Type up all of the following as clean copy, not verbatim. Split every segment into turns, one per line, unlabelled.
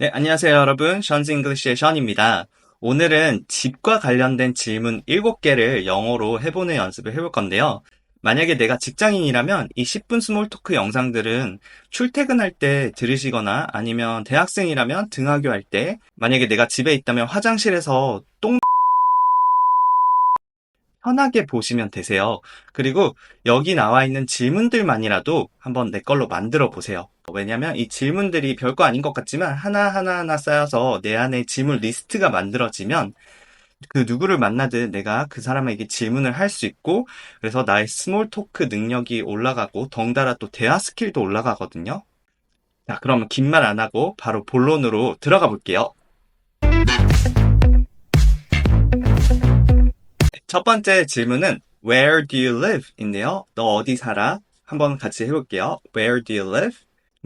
네, 안녕하세요, 여러분. 션스 잉글리시의 션입니다. 오늘은 집과 관련된 질문 7개를 영어로 해보는 연습을 해볼 건데요. 만약에 내가 직장인이라면 이 10분 스몰 토크 영상들은 출퇴근할 때 들으시거나 아니면 대학생이라면 등하교할 때, 만약에 내가 집에 있다면 화장실에서 편하게 보시면 되세요. 그리고 여기 나와 있는 질문들만이라도 한번 내 걸로 만들어 보세요. 왜냐면 이 질문들이 별거 아닌 것 같지만 하나하나 쌓여서 내 안에 질문 리스트가 만들어지면 그 누구를 만나든 내가 그 사람에게 질문을 할 수 있고, 그래서 나의 스몰 토크 능력이 올라가고 덩달아 또 대화 스킬도 올라가거든요. 자, 그러면 긴 말 안 하고 바로 본론으로 들어가 볼게요. 첫 번째 질문은 Where do you live? 인데요. 너 어디 살아? 한번 같이 해볼게요. Where do you live?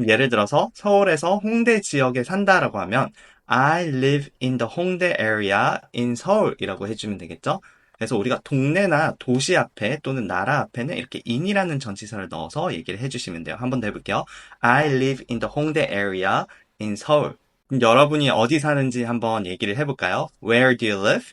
예를 들어서 서울에서 홍대 지역에 산다라고 하면 I live in the 홍대 area in 서울이라고 해주면 되겠죠? 그래서 우리가 동네나 도시 앞에 또는 나라 앞에는 이렇게 in이라는 전치사를 넣어서 얘기를 해주시면 돼요. 한번 더 해볼게요. I live in the 홍대 area in 서울. 그럼 여러분이 어디 사는지 한번 얘기를 해볼까요? Where do you live?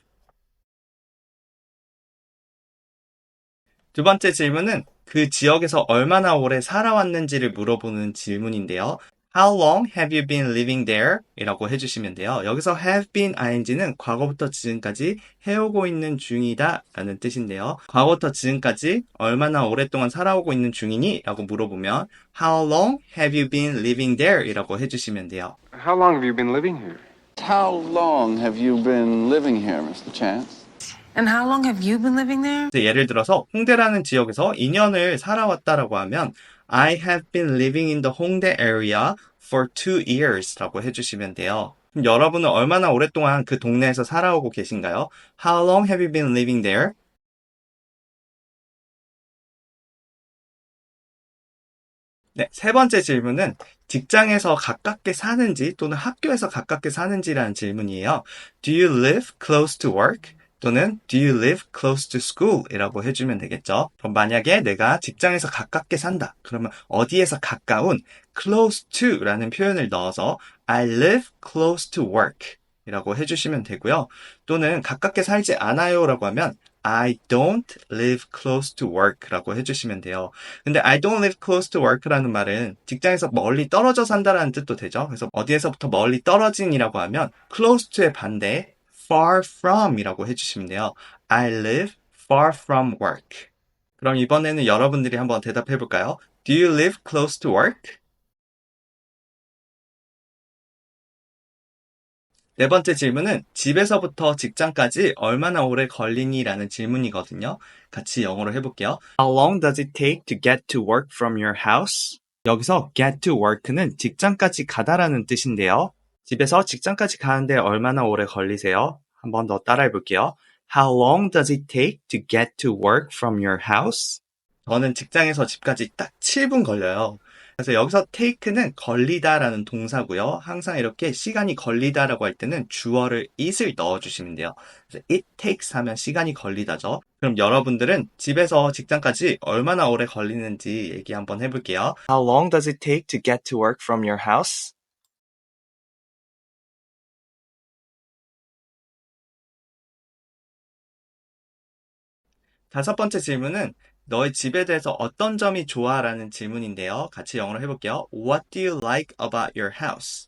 두 번째 질문은 그 지역에서 얼마나 오래 살아왔는지를 물어보는 질문인데요. How long have you been living there? 이라고 해주시면 돼요. 여기서 have been ing는 과거부터 지금까지 해오고 있는 중이다 라는 뜻인데요. 과거부터 지금까지 얼마나 오랫동안 살아오고 있는 중이니? 라고 물어보면 How long have you been living there? 이라고 해주시면 돼요.
How long have you been living here?
How long have you been living here, Mr. Chance?
And how long have you been living there?
예를 들어서 홍대라는 지역에서 2년을 살아왔다라고 하면 I have been living in the 홍대 area for 2 years 라고 해주시면 돼요. 그럼 여러분은 얼마나 오랫동안 그 동네에서 살아오고 계신가요? How long have you been living there? 네, 세 번째 질문은 직장에서 가깝게 사는지 또는 학교에서 가깝게 사는지라는 질문이에요. Do you live close to work? 또는 Do you live close to school? 이라고 해주면 되겠죠. 그럼 만약에 내가 직장에서 가깝게 산다. 그러면 어디에서 가까운 close to 라는 표현을 넣어서 I live close to work 이라고 해주시면 되고요. 또는 가깝게 살지 않아요 라고 하면 I don't live close to work 라고 해주시면 돼요. 근데 I don't live close to work라는 말은 직장에서 멀리 떨어져 산다라는 뜻도 되죠. 그래서 어디에서부터 멀리 떨어진이라고 하면 close to의 반대 far from 이라고 해주시면 돼요. I live far from work. 그럼 이번에는 여러분들이 한번 대답해 볼까요? Do you live close to work? 네 번째 질문은 집에서부터 직장까지 얼마나 오래 걸리니? 라는 질문이거든요. 같이 영어로 해볼게요. How long does it take to get to work from your house? 여기서 get to work는 직장까지 가다라는 뜻인데요. 집에서 직장까지 가는데 얼마나 오래 걸리세요? 한 번 더 따라해 볼게요. How long does it take to get to work from your house? 저는 직장에서 집까지 딱 7분 걸려요. 그래서 여기서 take는 걸리다라는 동사고요. 항상 이렇게 시간이 걸리다라고 할 때는 주어를 it을 넣어주시면 돼요. 그래서 it takes 하면 시간이 걸리다죠. 그럼 여러분들은 집에서 직장까지 얼마나 오래 걸리는지 얘기 한번 해볼게요. How long does it take to get to work from your house? 다섯 번째 질문은 너의 집에 대해서 어떤 점이 좋아? 라는 질문인데요. 같이 영어로 해볼게요. What do you like about your house?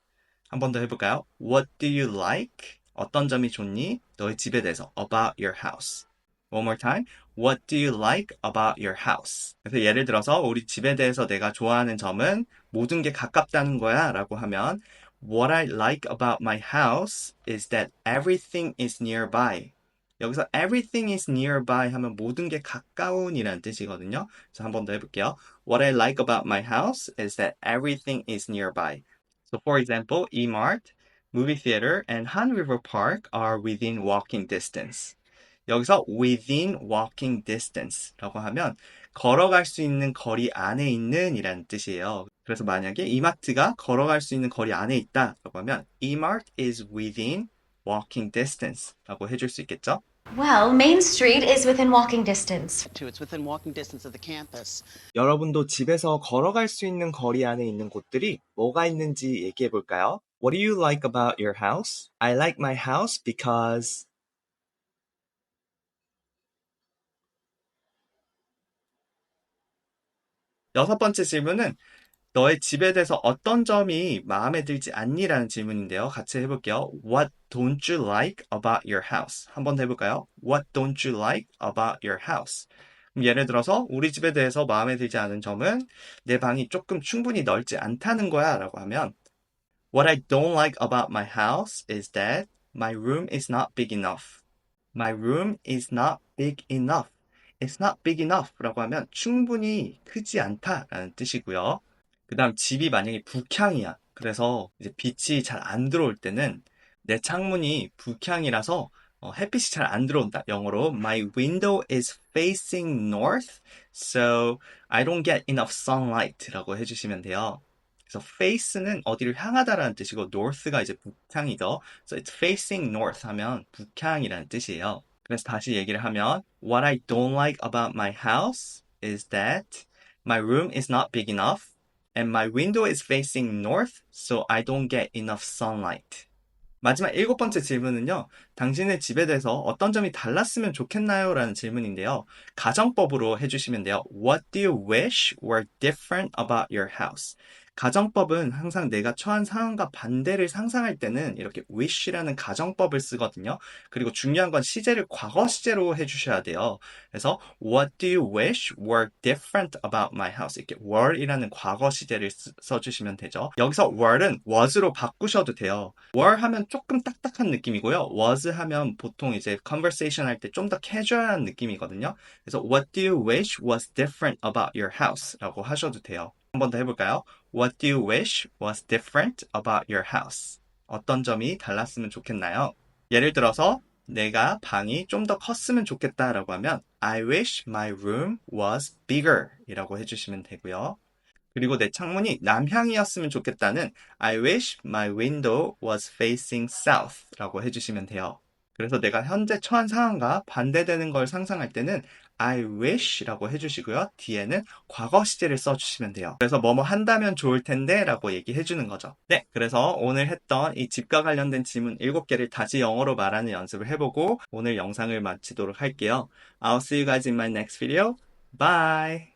한 번 더 해볼까요? What do you like? 어떤 점이 좋니? 너의 집에 대해서 about your house. One more time. What do you like about your house? 그래서 예를 들어서 우리 집에 대해서 내가 좋아하는 점은 모든 게 가깝다는 거야 라고 하면 What I like about my house is that everything is nearby. 여기서 everything is nearby 하면 모든 게 가까운이라는 뜻이거든요. 그래서 한 번 더 해볼게요. What I like about my house is that everything is nearby. So for example, E-Mart, movie theater, and Han River Park are within walking distance. 여기서 within walking distance라고 하면 걸어갈 수 있는 거리 안에 있는 이라는 뜻이에요. 그래서 만약에 이마트가 걸어갈 수 있는 거리 안에 있다라고 하면 E-Mart is within walking distance라고 해줄 수 있겠죠?
Well, Main Street is within walking distance.
It's within walking distance of the campus.
여러분도 집에서 걸어갈 수 있는 거리 안에 있는 곳들이 뭐가 있는지 얘기해 볼까요? What do you like about your house? I like my house because 여섯 번째 질문은 너의 집에 대해서 어떤 점이 마음에 들지 않니라는 질문인데요. 같이 해볼게요. What don't you like about your house? 한 번 더 해볼까요? What don't you like about your house? 그럼 예를 들어서 우리 집에 대해서 마음에 들지 않은 점은 내 방이 조금 충분히 넓지 않다는 거야 라고 하면 What I don't like about my house is that my room is not big enough. My room is not big enough. It's not big enough 라고 하면 충분히 크지 않다라는 뜻이고요. 그 다음 집이 만약에 북향이야. 그래서 이제 빛이 잘 안 들어올 때는 내 창문이 북향이라서 햇빛이 잘 안 들어온다. 영어로 My window is facing north, so I don't get enough sunlight 라고 해주시면 돼요. 그래서 face는 어디를 향하다라는 뜻이고 north가 이제 북향이죠. So it's facing north 하면 북향이라는 뜻이에요. 그래서 다시 얘기를 하면 What I don't like about my house is that my room is not big enough and my window is facing north, so I don't get enough sunlight. 마지막 일곱 번째 질문은요. 당신의 집에 대해서 어떤 점이 달랐으면 좋겠나요? 라는 질문인데요. 가정법으로 해주시면 돼요. What do you wish were different about your house? 가정법은 항상 내가 처한 상황과 반대를 상상할 때는 이렇게 wish라는 가정법을 쓰거든요. 그리고 중요한 건 시제를 과거 시제로 해주셔야 돼요. 그래서 What do you wish were different about my house? 이렇게 were이라는 과거 시제를 써주시면 되죠. 여기서 were는 was로 바꾸셔도 돼요. were 하면 조금 딱딱한 느낌이고요. was 하면 보통 이제 conversation 할 때 좀 더 캐주얼한 느낌이거든요. 그래서 What do you wish was different about your house? 라고 하셔도 돼요. 한 번 더 해볼까요? What do you wish was different about your house? 어떤 점이 달랐으면 좋겠나요? 예를 들어서 내가 방이 좀 더 컸으면 좋겠다라고 하면 I wish my room was bigger 이라고 해주시면 되고요. 그리고 내 창문이 남향이었으면 좋겠다는 I wish my window was facing south 라고 해주시면 돼요. 그래서 내가 현재 처한 상황과 반대되는 걸 상상할 때는 I wish 라고 해주시고요. 뒤에는 과거 시제를 써주시면 돼요. 그래서 뭐뭐 한다면 좋을 텐데 라고 얘기해 주는 거죠. 네, 그래서 오늘 했던 이 집과 관련된 질문 7개를 다시 영어로 말하는 연습을 해보고 오늘 영상을 마치도록 할게요. I'll see you guys in my next video. Bye!